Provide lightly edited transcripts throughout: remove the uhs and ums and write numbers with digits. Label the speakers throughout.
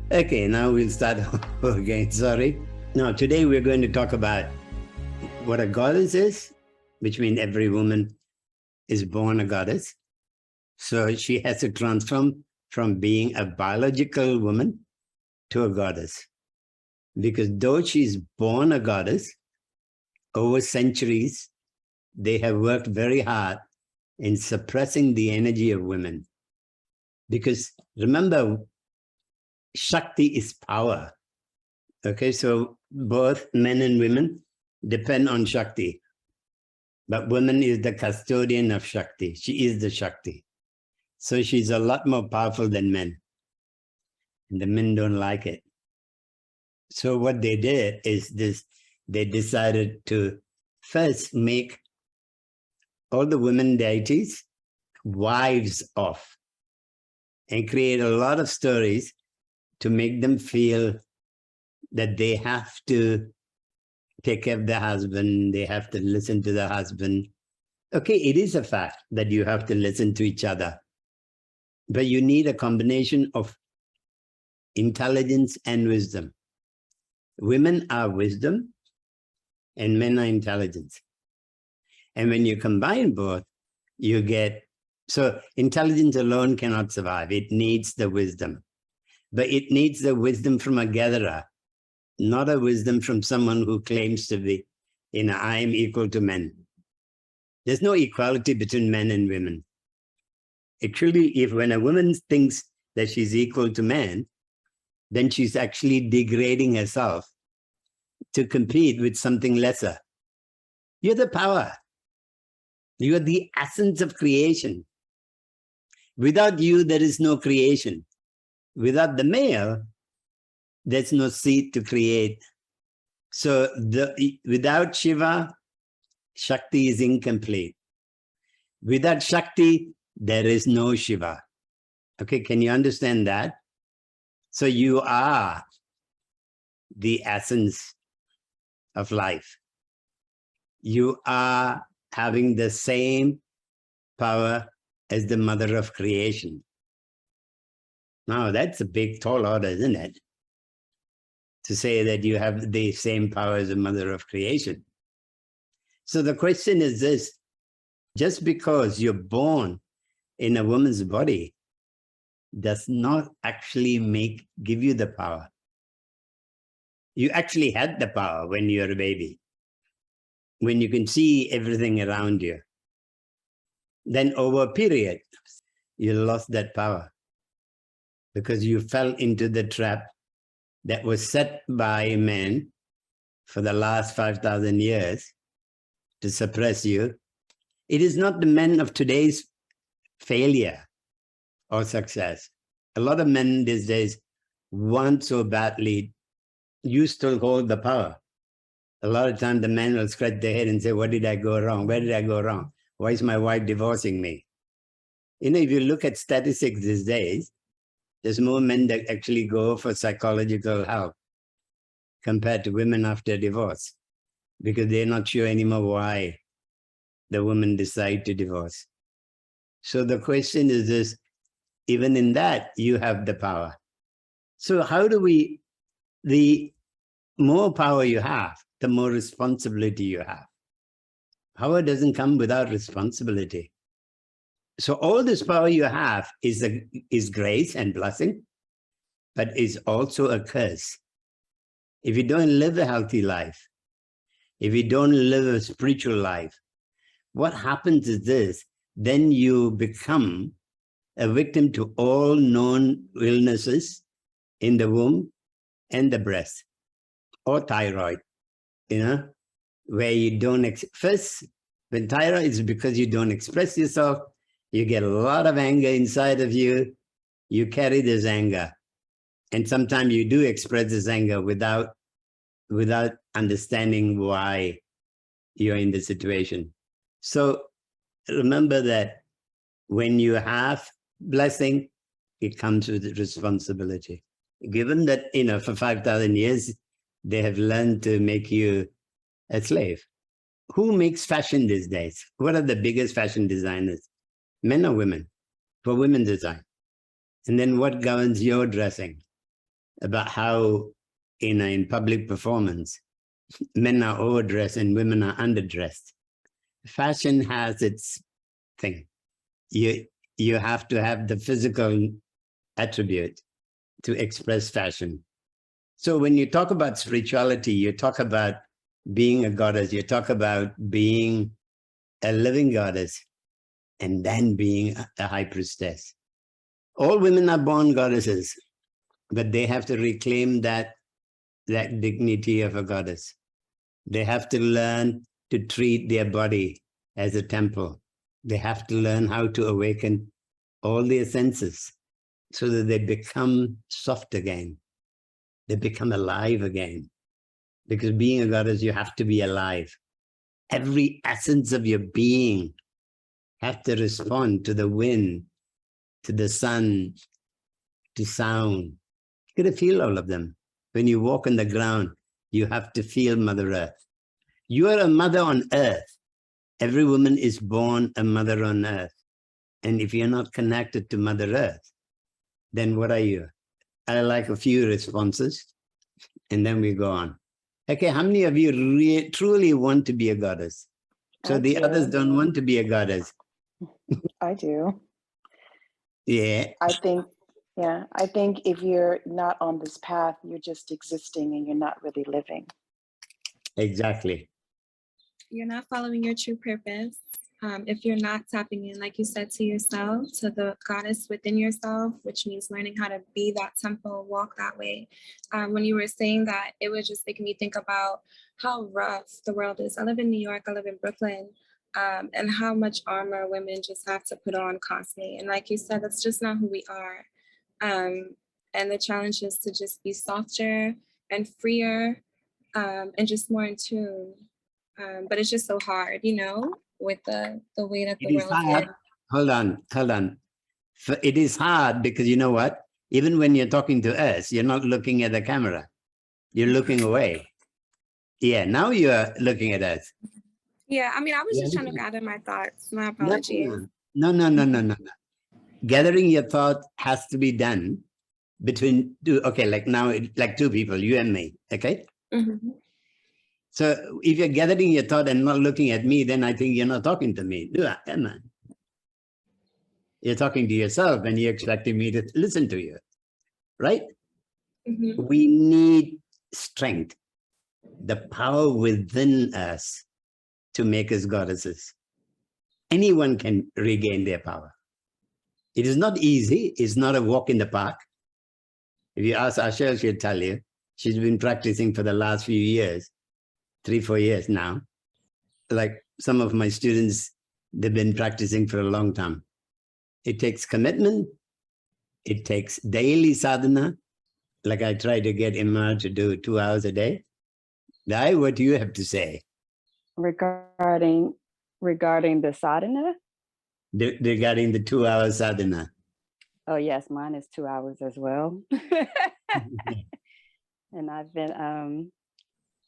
Speaker 1: Okay, now we'll start again. Sorry. Now, today we're going to talk about what a goddess is, which means every woman is born a goddess. So she has to transform from being a biological woman to a goddess. Because though she's born a goddess, over centuries, they have worked very hard in suppressing the energy of women. Because remember, Shakti is power. Okay, so both men and women depend on Shakti. But woman is the custodian of Shakti. She is the Shakti. So she's a lot more powerful than men. And the men don't like it. So what they did is this, they decided to first make all the women deities wives of, and create a lot of stories to make them feel that they have to take care of their husband, they have to listen to the husband. Okay, it is a fact that you have to listen to each other, but you need a combination of intelligence and wisdom. Women are wisdom and men are intelligence. And when you combine both, you get, so intelligence alone cannot survive. It needs the wisdom, but it needs the wisdom from a gatherer, not a wisdom from someone who claims to be, I am equal to men. There's no equality between men and women. Actually, when a woman thinks that she's equal to men, then she's actually degrading herself to compete with something lesser. You're the power. You're the essence of creation. Without you, there is no creation. Without the male, there's no seed to create. So without Shiva, Shakti is incomplete. Without Shakti, there is no Shiva. Okay, can you understand that? So you are the essence of life. You are having the same power as the mother of creation. Now, that's a big, tall order, isn't it? To say that you have the same power as the mother of creation. So the question is this: just because you're born in a woman's body does not actually give you the power. You actually had the power when you're a baby, when you can see everything around you. Then over a period, you lost that power because you fell into the trap that was set by men for the last 5,000 years to suppress you. It is not the men of today's failure or success. A lot of men these days want so badly, you still hold the power. A lot of times the men will scratch their head and say, what did I go wrong? Where did I go wrong? Why is my wife divorcing me? If you look at statistics these days, there's more men that actually go for psychological help compared to women after divorce, because they're not sure anymore why the women decide to divorce. So the question is this: even in that, you have the power. So how do the more power you have, the more responsibility you have. Power doesn't come without responsibility. So all this power you have is grace and blessing, but is also a curse. If you don't live a healthy life, if you don't live a spiritual life, what happens is this: then you become a victim to all known illnesses in the womb and the breast, or thyroid, where you don't, first, when thyroid is because you don't express yourself, you get a lot of anger inside of you, you carry this anger. And sometimes you do express this anger without understanding why you're in the situation. So remember that when you have blessing, it comes with responsibility. Given that, for 5,000 years, they have learned to make you a slave. Who makes fashion these days? What are the biggest fashion designers? Men or women? For women design. And then what governs your dressing? about how in public performance, men are overdressed and women are underdressed. Fashion has its thing. You have to have the physical attribute to express fashion. So when you talk about spirituality, you talk about being a goddess, you talk about being a living goddess, and then being a high priestess. All women are born goddesses, but they have to reclaim that dignity of a goddess. They have to learn to treat their body as a temple. They have to learn how to awaken all their senses so that they become soft again. They become alive again. Because being a goddess, you have to be alive. Every essence of your being has to respond to the wind, to the sun, to sound. You got to feel all of them. When you walk on the ground, you have to feel Mother Earth. You are a mother on earth. Every woman is born a mother on earth. And if you're not connected to Mother Earth, then what are you? I like a few responses, and then we go on. Okay, how many of you truly want to be a goddess? So the others don't want to be a goddess.
Speaker 2: I do.
Speaker 1: Yeah.
Speaker 2: I think if you're not on this path, you're just existing and you're not really living.
Speaker 1: Exactly.
Speaker 3: You're not following your true purpose. If you're not tapping in, like you said, to yourself, to the goddess within yourself, which means learning how to be that temple, walk that way. When you were saying that, it was just making me think about how rough the world is. I live in New York, I live in Brooklyn, and how much armor women just have to put on constantly. And like you said, that's just not who we are. And the challenge is to just be softer and freer, and just more in tune. But it's just so hard, you know, with the way that the world is.
Speaker 1: Hold on. It is hard because you know what? Even when you're talking to us, you're not looking at the camera. You're looking away. Yeah, now you're looking at us.
Speaker 3: Yeah, I mean, I was just trying to gather my thoughts. My apologies.
Speaker 1: No. Gathering your thought has to be done between two, okay, like now, like two people, you and me, okay?
Speaker 3: Mm-hmm.
Speaker 1: So if you're gathering your thought and not looking at me, then I think you're not talking to me. Come on. You're talking to yourself and you're expecting me to listen to you, right?
Speaker 3: Mm-hmm.
Speaker 1: We need strength, the power within us to make us goddesses. Anyone can regain their power. It is not easy. It's not a walk in the park. If you ask Asha, she'll tell you. She's been practicing for the last few years, 3-4 years now. Like some of my students, they've been practicing for a long time. It takes commitment. It takes daily sadhana. Like I try to get Imma to do 2 hours a day. Dai, what do you have to say?
Speaker 2: Regarding the sadhana?
Speaker 1: Regarding the 2 hour sadhana.
Speaker 2: Oh yes, mine is 2 hours as well. And I've been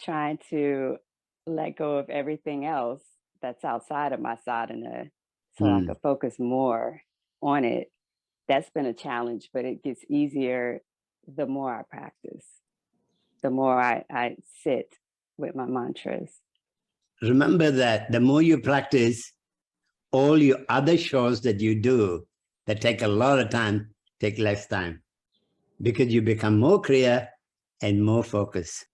Speaker 2: trying to let go of everything else that's outside of my sadhana so I could focus more on it. That's been a challenge, but it gets easier the more I practice, the more I sit with my mantras.
Speaker 1: Remember that the more you practice, all your other chores that you do that take a lot of time, take less time because you become more clear and more focused.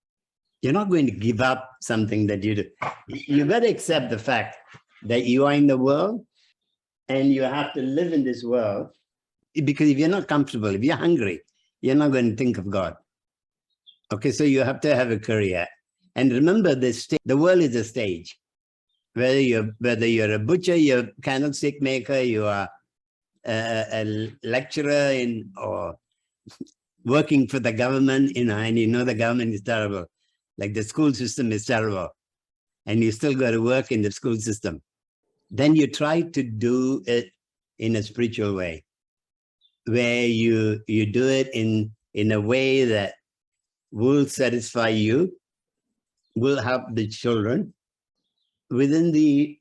Speaker 1: You're not going to give up something that you do. You got to accept the fact that you are in the world and you have to live in this world, because if you're not comfortable, if you're hungry, you're not going to think of God. Okay, so you have to have a career. And remember this, the world is a stage. Whether you're a butcher, you're a candlestick maker, you are a lecturer or working for the government, and you know the government is terrible. Like the school system is terrible. And you still got to work in the school system. Then you try to do it in a spiritual way, where you do it in a way that will satisfy you, will help the children within the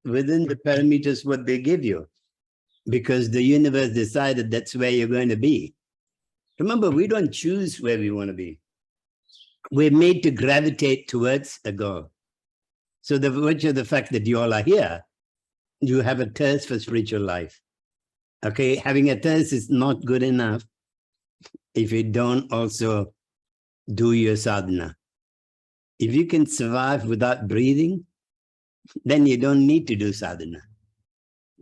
Speaker 1: parameters what they give you, because the universe decided that's where you're going to be, Remember, we don't choose where we want to be. We're made to gravitate towards a goal. So the virtue of the fact that you all are here, you have a thirst for spiritual life. Okay, having a thirst is not good enough if you don't also do your sadhana. If you can survive without breathing, then you don't need to do sadhana.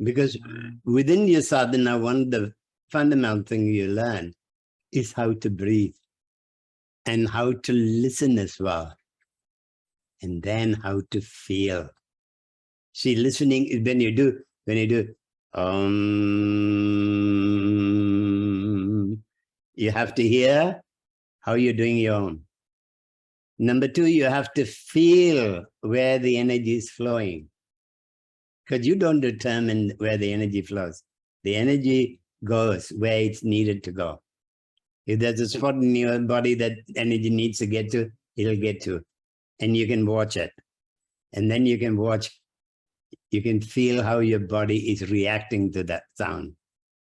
Speaker 1: Because within your sadhana, one of the fundamental things you learn is how to breathe and how to listen as well. And then how to feel. See, listening is when you do, you have to hear how you're doing your own. Number two, you have to feel where the energy is flowing. Because you don't determine where the energy flows. The energy goes where it's needed to go. If there's a spot in your body that energy needs to get to, it'll get to. And you can watch it. And then you can watch, you can feel how your body is reacting to that sound.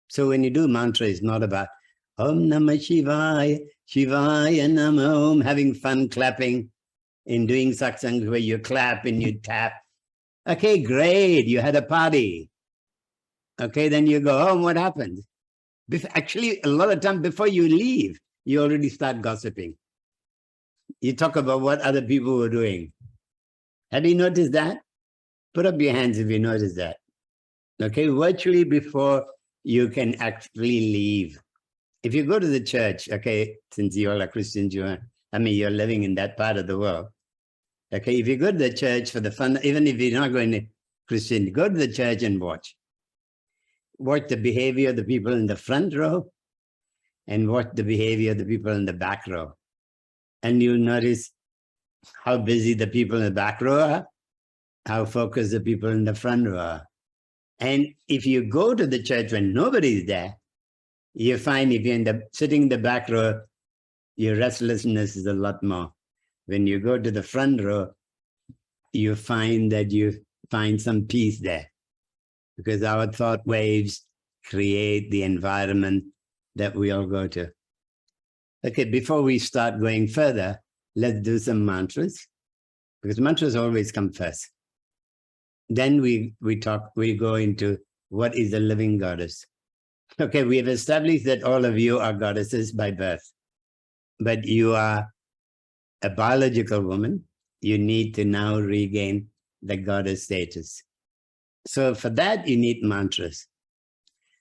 Speaker 1: So when you do mantra, it's not about Om Namah Shivaya, Shivaya Namah Om, having fun clapping and doing satsang where you clap and you tap. Okay, great, you had a party. Okay, then you go home, what happened? Actually, a lot of time before you leave, you already start gossiping. You talk about what other people were doing. Have you noticed that? Put up your hands if you notice that. Okay, virtually before you can actually leave. If you go to the church, okay, since you all are Christians, you're living in that part of the world. Okay, if you go to the church for the fun, even if you're not going to Christian, go to the church and watch. Watch the behavior of the people in the front row and watch the behavior of the people in the back row. And you'll notice how busy the people in the back row are, how focused the people in the front row are. And if you go to the church when nobody's there, you find if you're sitting in the back row, your restlessness is a lot more. When you go to the front row, you find that you find some peace there, because our thought waves create the environment that we all go to. Okay, before we start going further, let's do some mantras, because mantras always come first. Then we go into what is a living goddess. Okay, we have established that all of you are goddesses by birth, but you are a biological woman. You need to now regain the goddess status. So for that, you need mantras.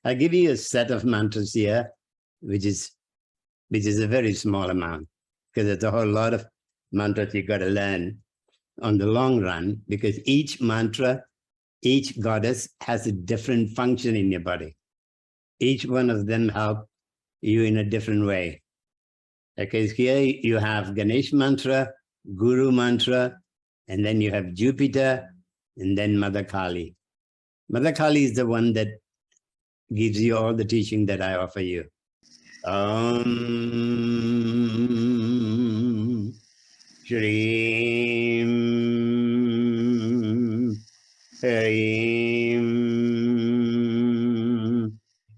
Speaker 1: I'll give you a set of mantras here, which is a very small amount, because there's a whole lot of mantras you got to learn on the long run, because each mantra, each goddess has a different function in your body. Each one of them help you in a different way. Okay, so here you have Ganesh mantra, Guru mantra, and then you have Jupiter, and then Mother Kali. Mother Kali is the one that gives you all the teaching that I offer you. Om Shri Harim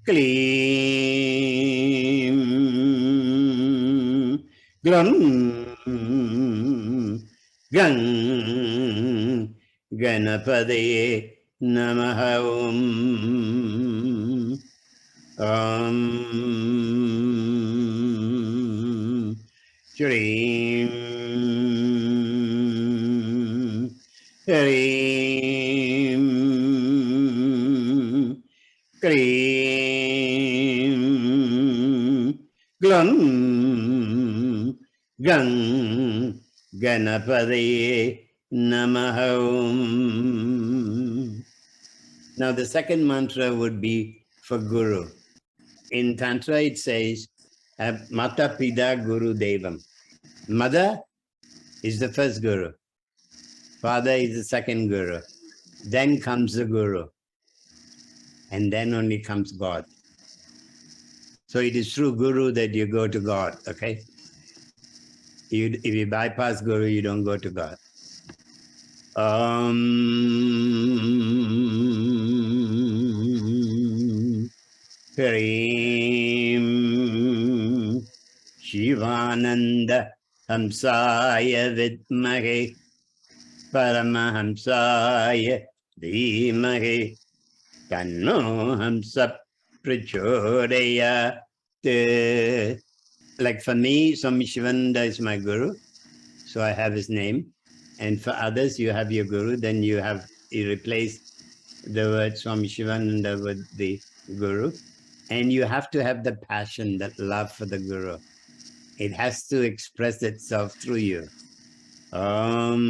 Speaker 1: Klim Gram Gang Ganapade Namaha Om Shri Harim Krim Glum Gang Ganapade Namaha. Now the second mantra would be for Guru. In Tantra it says, Mata Pida Guru Devam. Mother is the first Guru. Father is the second Guru. Then comes the Guru. And then only comes God. So it is through Guru that you go to God, okay? If you bypass Guru, you don't go to God. Harim Shivananda Hamsaya Vidmahe Paramahamsaya Dhimahe Tanno Hamsa Prachodayat. Like for me, Swami Shivananda is my guru, so I have his name. And for others, you have your guru, then you replace the word Swami Shivananda with the guru. And you have to have the passion, that love for the guru. It has to express itself through you. Param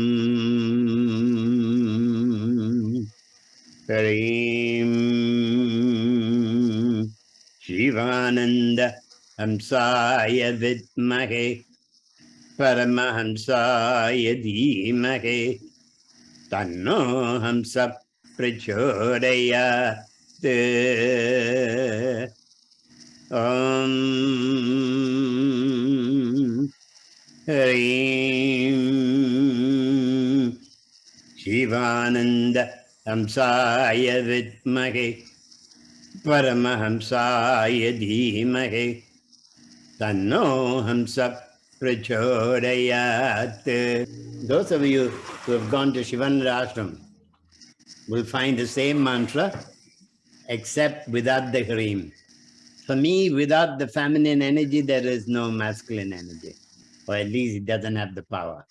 Speaker 1: Shivananda Hamsaya Vidmahe Paramahamsaya Dhimahe Tanno Hamsa Prachodayat. Om Hrim Shivananda Hamsaya Vidmahe Paramahamsaya Dhimahe Tanno Hamsa Prachodayat. Those of you who have gone to Shivananda Ashram will find the same mantra except without the Hrim. For me, without the feminine energy, there is no masculine energy, or at least it doesn't have the power.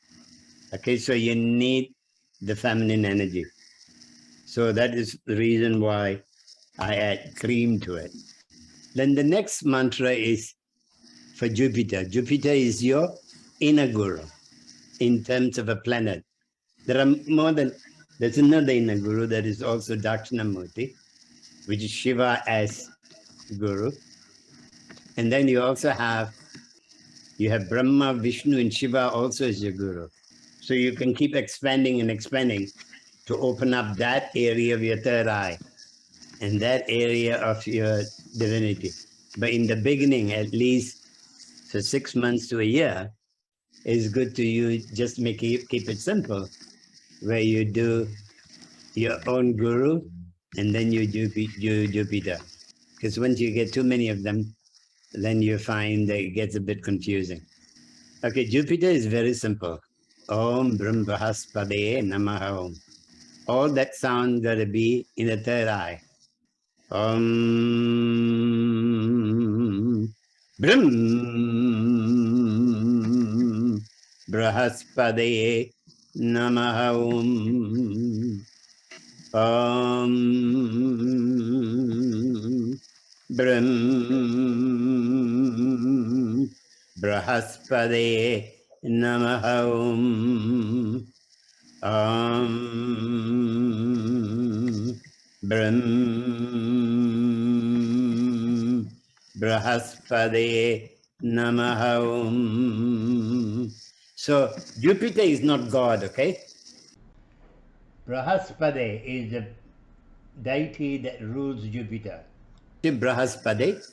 Speaker 1: Okay, so you need the feminine energy. So that is the reason why I add cream to it. Then the next mantra is for Jupiter. Jupiter is your inner guru in terms of a planet. There are there's another inner guru that is also Dakshinamurti, which is Shiva as guru. And then you also have Brahma, Vishnu, and Shiva also as your guru. So you can keep expanding and expanding to open up that area of your third eye and that area of your divinity. But in the beginning, at least for 6 months to a year, it's good to you just keep it simple, where you do your own guru and then you do Jupiter. Because once you get too many of them, then you find that it gets a bit confusing. Okay, Jupiter is very simple. Om Brahm Brahaspade Namaha Om. All that sound got to be in the third eye. Om Brahm Brahaspade Namaha Om. Om Brahm Brahaspade Namaha Om. Om Brahm Brahaspade Namaha Om. So Jupiter is not God, okay? Brahaspade is the deity that rules Jupiter. Brahaspade,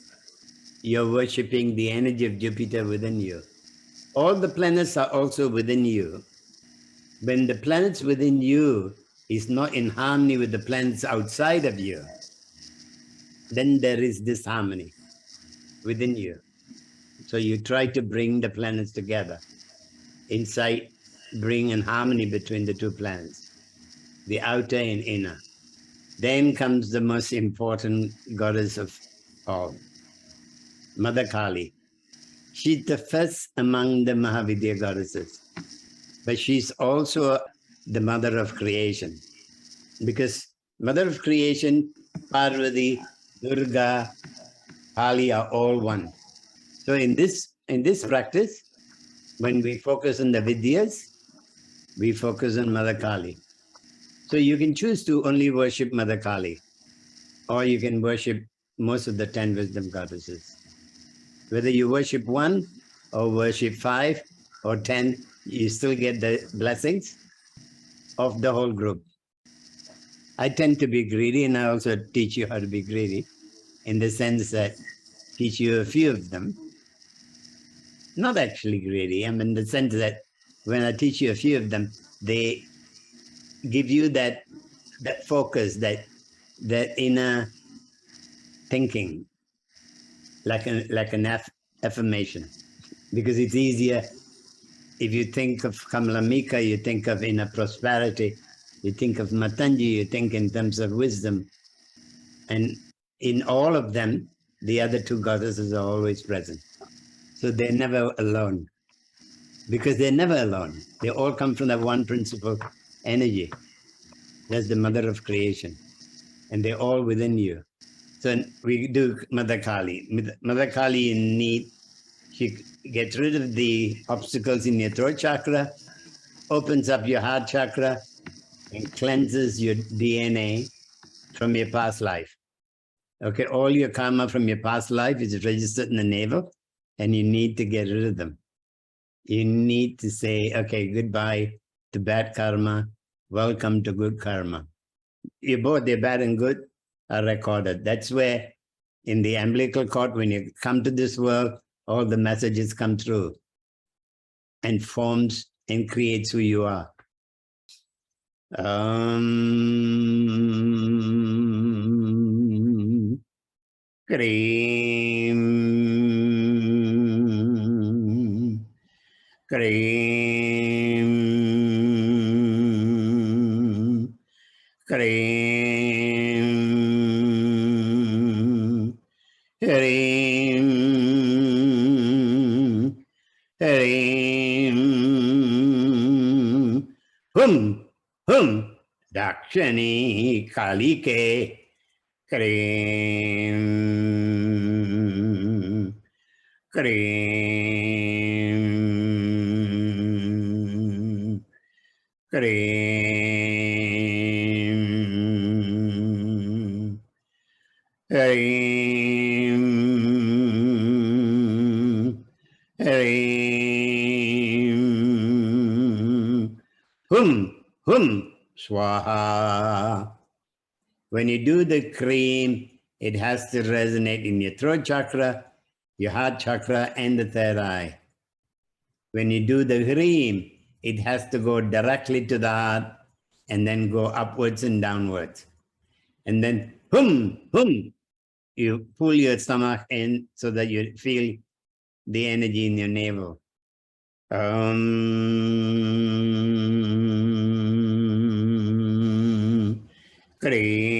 Speaker 1: you're worshipping the energy of Jupiter within you. All the planets are also within you. When the planets within you is not in harmony with the planets outside of you, then there is disharmony within you. So you try to bring the planets together. Inside, bring in harmony between the two planets, the outer and inner. Then comes the most important goddess of all, Mother Kali. She's the first among the Mahavidya goddesses, but she's also the mother of creation. Because mother of creation, Parvati, Durga, Kali are all one. So in this practice, when we focus on the Vidyas, we focus on Mother Kali. So you can choose to only worship Mother Kali, or you can worship most of the 10 wisdom goddesses. Whether you worship one or worship 5 or 10, you still get the blessings of the whole group. I tend to be greedy, and I also teach you how to be greedy, in the sense that teach you a few of them. Not actually greedy, I mean in the sense that when I teach you a few of them, they give you that focus, that inner thinking, like an affirmation. because it's easier. If you think of Kamalamika, you think of inner prosperity. You think of Matanji, you think in terms of wisdom. And in all of them, the other two goddesses are always present. So they're never alone, because they're never alone. They all come from that one principle energy. That's the mother of creation. And they're all within you. So we do Mother Kali. Mother Kali in need, she gets rid of the obstacles in your throat chakra, opens up your heart chakra, and cleanses your DNA from your past life. Okay, all your karma from your past life is registered in the navel, and you need to get rid of them. You need to say, okay, goodbye to bad karma, welcome to good karma. You both, the bad and good, are recorded. That's where in the umbilical cord, when you come to this world, all the messages come through and forms and creates who you are. Cream, cream, cream, cream, cream, hum, Dakshani Kalike. Cream, cream, cream, cream, cream, hum, swaha. When you do the cream, it has to resonate in your throat chakra, your heart chakra, and the third eye. When you do the cream, it has to go directly to the heart and then go upwards and downwards. And then you pull your stomach in so that you feel the energy in your navel. Cream,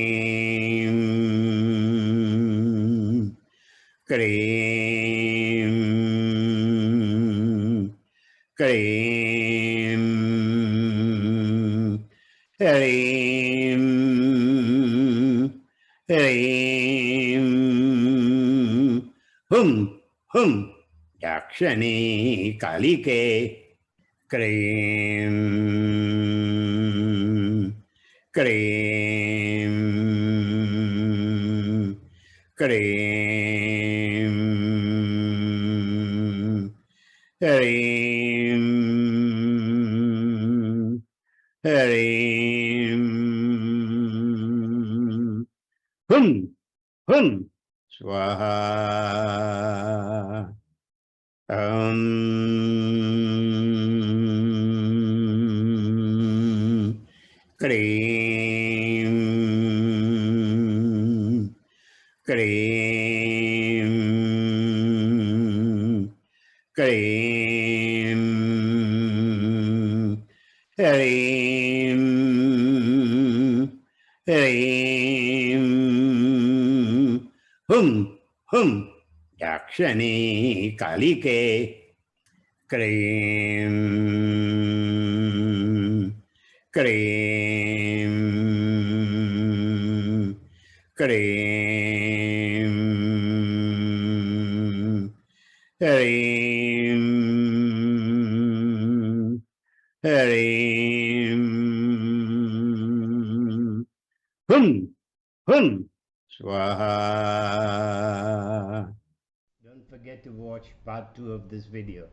Speaker 1: cream, cream, cream, cream, hum, Dakshani Kalike. Cream, cream, cream, cream, cream, hum, swaha. Cream, cream, cream, cream, cream, hum, Dakshani Kalike. Cream, cream, cream, cream, cream, hum, swaha. Don't forget to watch part 2 of this video.